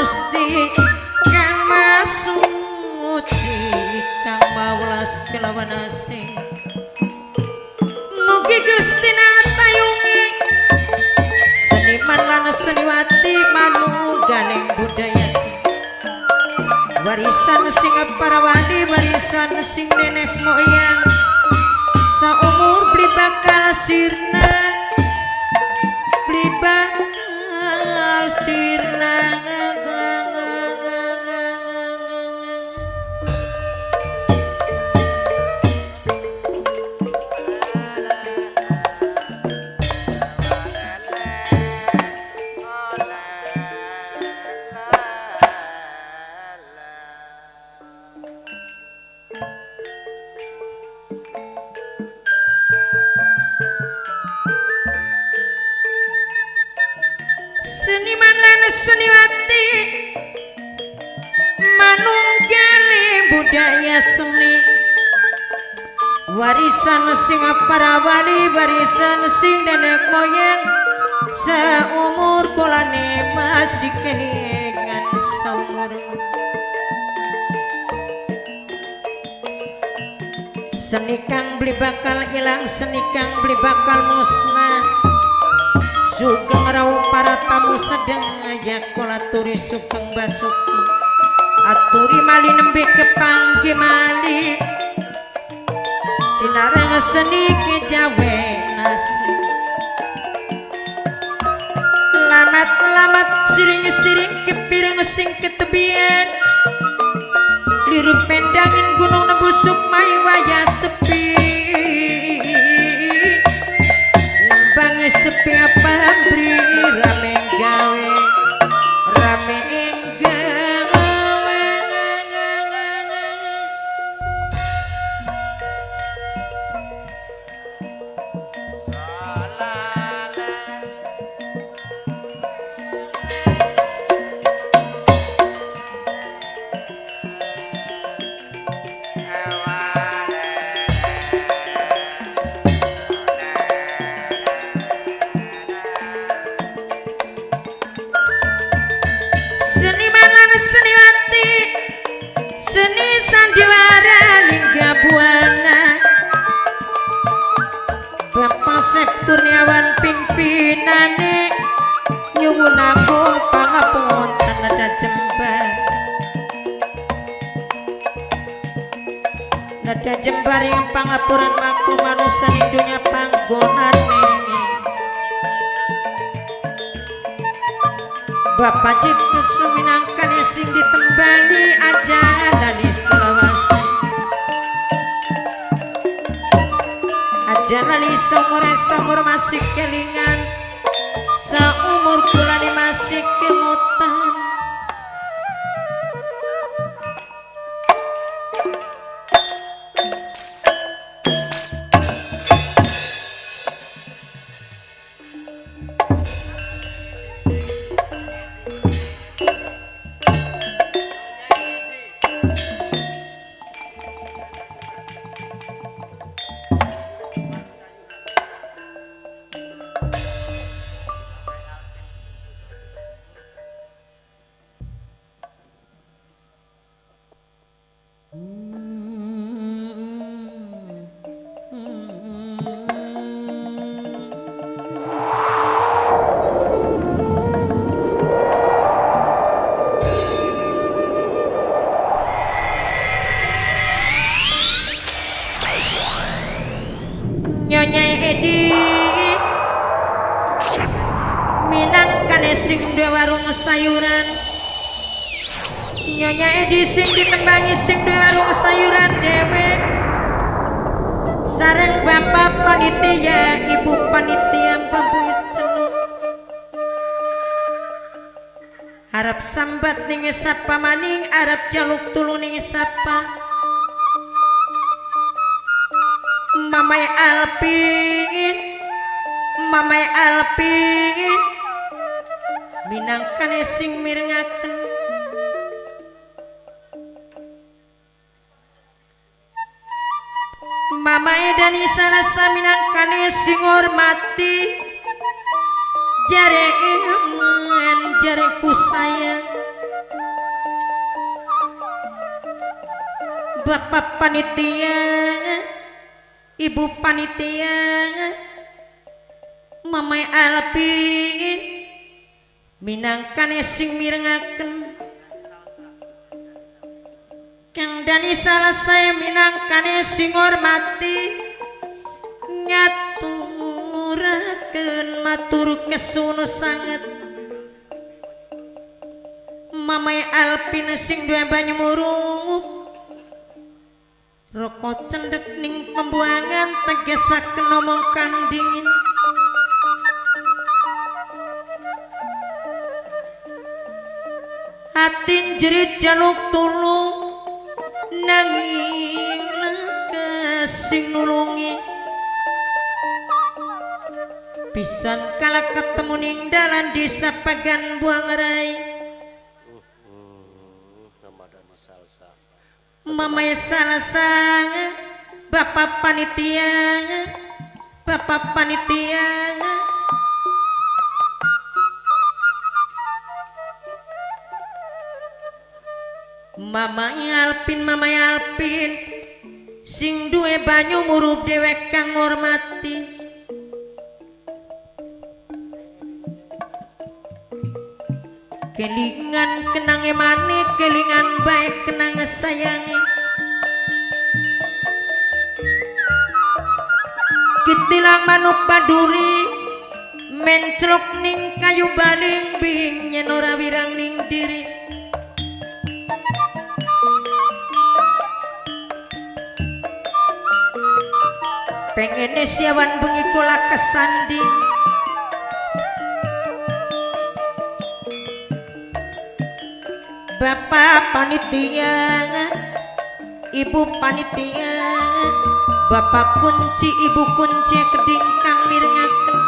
Gusti kang masuci kang mawelas kelawan asing mugi Gusti natayungi seniman lan seniwati manunggaling budaya sing warisan sing para wali warisan sing nenek moyang saumur beli bakal sirna beli bakal sirna seniman lan seniwati manunggaling budaya seni warisan sing para wali warisan sing nenek moyang seumur kulane masih kelingan saumur seni kang beli bakal ilang seni kang beli bakal musnah sugeng rawuh para tamu sedeng ayak kolaturi sugeng basuki aturi mali nembe kepanggih mali sinareng seni kejawe nasi lamat-lamat siring-siring kepireng sing ketebian liru pendangin gunung nebusuk mai wayah sepi nembangi sepi apa beri rame gawe rame gawe seniman lan seniwati seni sandiwara lingga buana Bapak Sep Kurniawan pimpinane nyuwun agung pangapunten nada jembar nada jembar yang pangapuran makhluk manusia ing dunya panggonane Bapak Jibril suminangkan sing ditembangi aja dari Sulawesi aja dari sumur masih kelingan seumur kulani masih kemutan Nyonya Edi minangkan sing dua warung sayuran Nyonya Edi sing ditembangi sing dua warung sayuran dewe sareng bapak panitia ibu panitia pembucen harap sambat ning sapa maning harap jaluk tulu ning sapa Mamai Alpin minangkan sing mirengaken Mama Edani salasa minangkan sing hormati jare eman jareku sayang Bapak panitia, Ibu panitia, Mamai Alpin minangkane sing mirengaken Kang Dani salah saya minangkane sing hormati ngaturakeun matur kesuwun sanget Mamai Alpin sing duwe banyu murung rokok cendek ning pembuangan tegesaken omong kang dingin hati jerit jaluk tulung nanging kasing nulungi pisan kala ketemu ning dalan di sapagan buang rai Mamaya salah sang Bapak panitia Bapak panitia Mamaya Alpin sing duwe banyu murup dewek kang ngormati kelingan kenang emane kelingan baik kenang sayangi kitilang manuk paduri menclok ning kayu baling bing yen ora wirang ning diri pengene siawan bengi kula kesanding Bapak panitia, Ibu panitia, Bapak kunci, Ibu kunci keding kang mirengaken.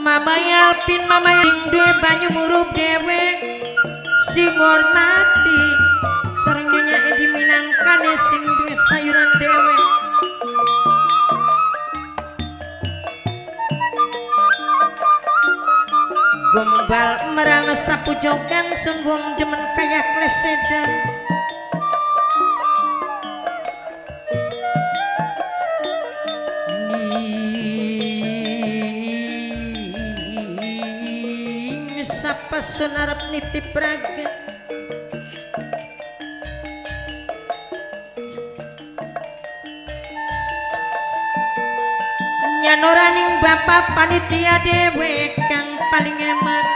Mamaya Alpin, mamaya duwe banyu murup dewe, sing hormati, sareng nyonya Edi minangkane sing duwe sayuran dewe. Gombal merang sapu jogan sungguh demen kayak lesedan ning sapa sun arep nitip raga nyanoraning bapak panitia dewe kang paling emat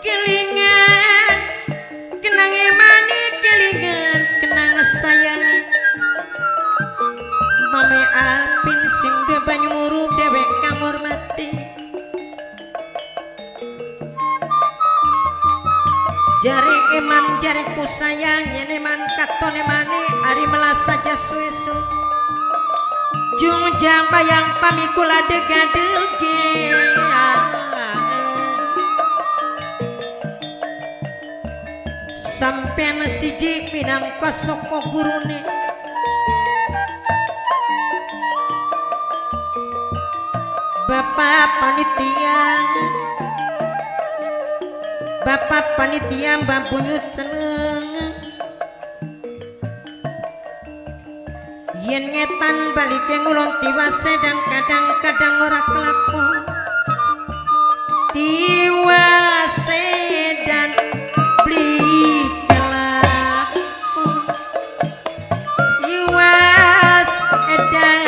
kelingan kenang emani kelingan kenang sayangi Mame Alpin sing duwe banyu murup dhewek kang ngormati jare eman jare ku sayang yen eman katon emane ari melas saja suwe-suwe jung jang bayang pamikula dega-dege sampean siji minangka saka gurune Bapak panitia Mbak Bunyut ceneng yen ngetan balike ngulon tiwase dan kadang-kadang ora kelakon tiwase dan beli kelakon tiwas edan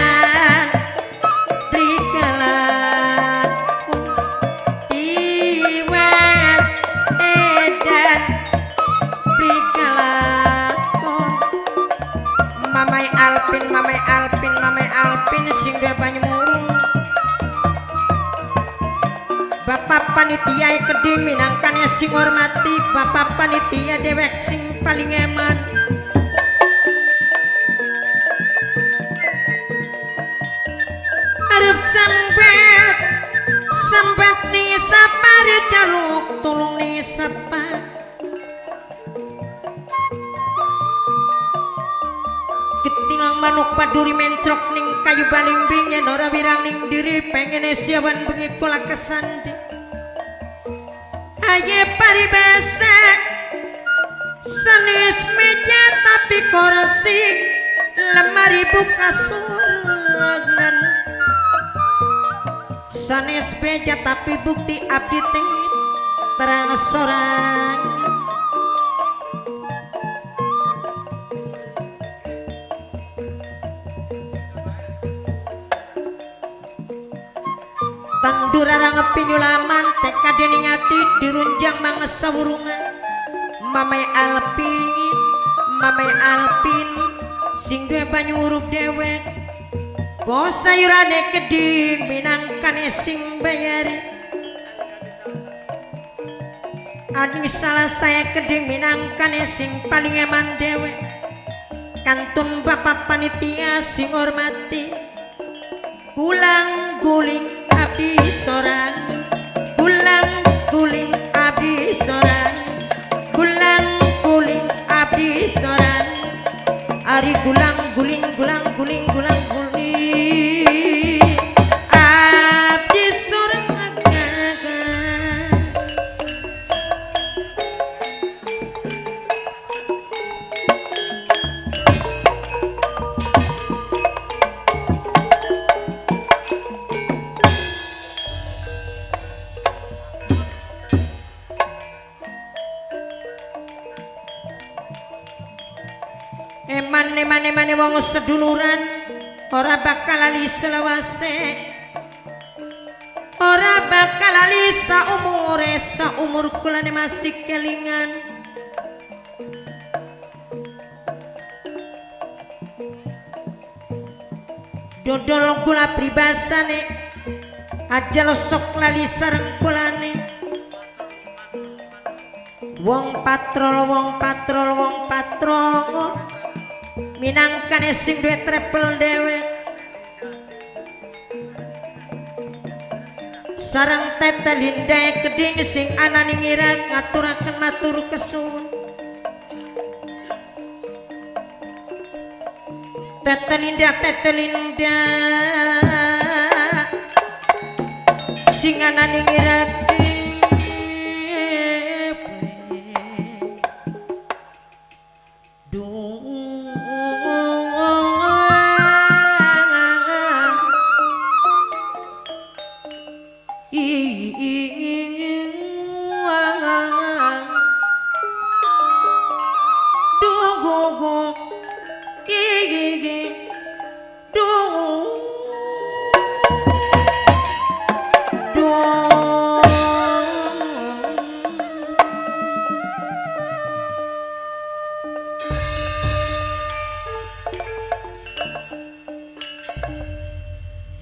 Mamai Alpin sing duwe banyu murung Bapak panitia kedhi minangkane sing hormati Bapak panitia dewek sing paling eman arep sambat ning sapare jaluk sapa ketilang manuk paduri mencrok ning kayu balimbing yen ora wirang ning diri pengen siawan bengi kula kesandi aye paribasa sanis meja tapi kursi lemari buka surangan sanis meja tapi bukti abdi teh terang sorang tandur arang pinyulaman teka dening ati dirunjang mangesawurungan mamai alpin sing duwe banyu urup dewek bos sayurane keding minangkane sing bayari adi salah saya keding minangkane sing paling eman dewek kantun bapak panitia sing hormati gulang guling abdi sorang gulang guling abdi sorang gulang guling abdi sorang ari gulang guling gulang guling gulang guling abdi sorang eman wong seduluran ora bakal lali selawase ora bakal lali saumur kulane masih kelingan dodol kula pribasane aja sok lali sareng kulane wong patrol minangkane sing duwe travel dhewe sareng tete lindae keding sing anane ngira ngaturaken matur kesuwun tete linda sing anane ngira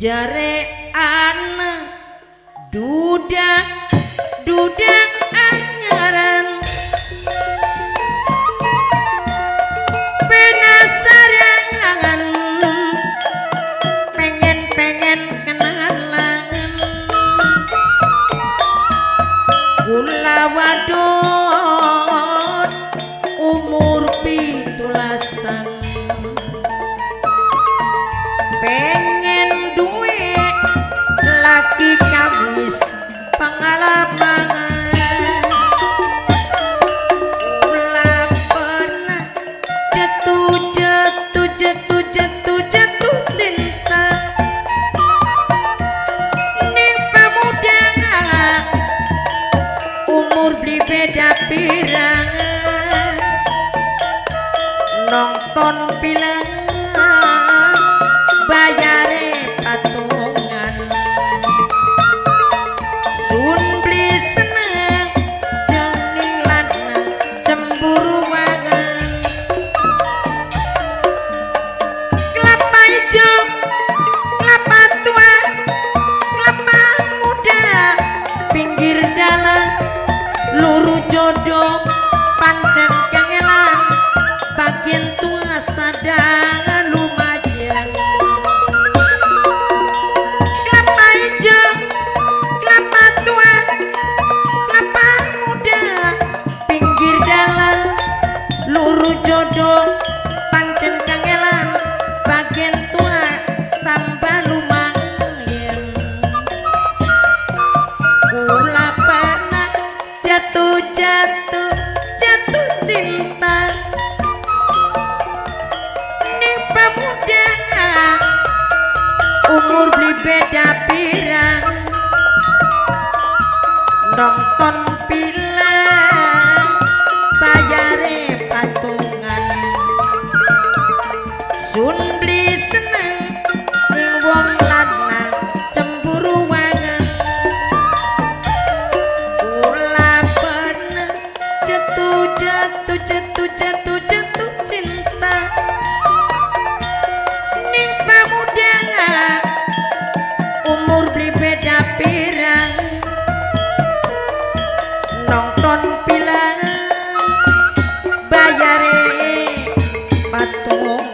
jare ana duda anyaran penasaran pengen kenalan kula wadon umur 17 pengen duwe laki kamis pengalaman ulah pernah jatuh cinta ning pemuda umur beli beda pirang nonton film bayare patungan sun beli seneng dening lanang cemburu wangan kelapa ijo kelapa tua kelapa muda pinggir dalan luru jodoh pancen kangelan bagian tua sadar lumayan kelapa hijau kelapa tua kelapa muda beda pirang nonton film bayare patungan sun beli seneng ning wong lanang cemburu wangen ula pernah jatuh cinta ning pamudangan umur beli beda pirang nonton film bayare patungan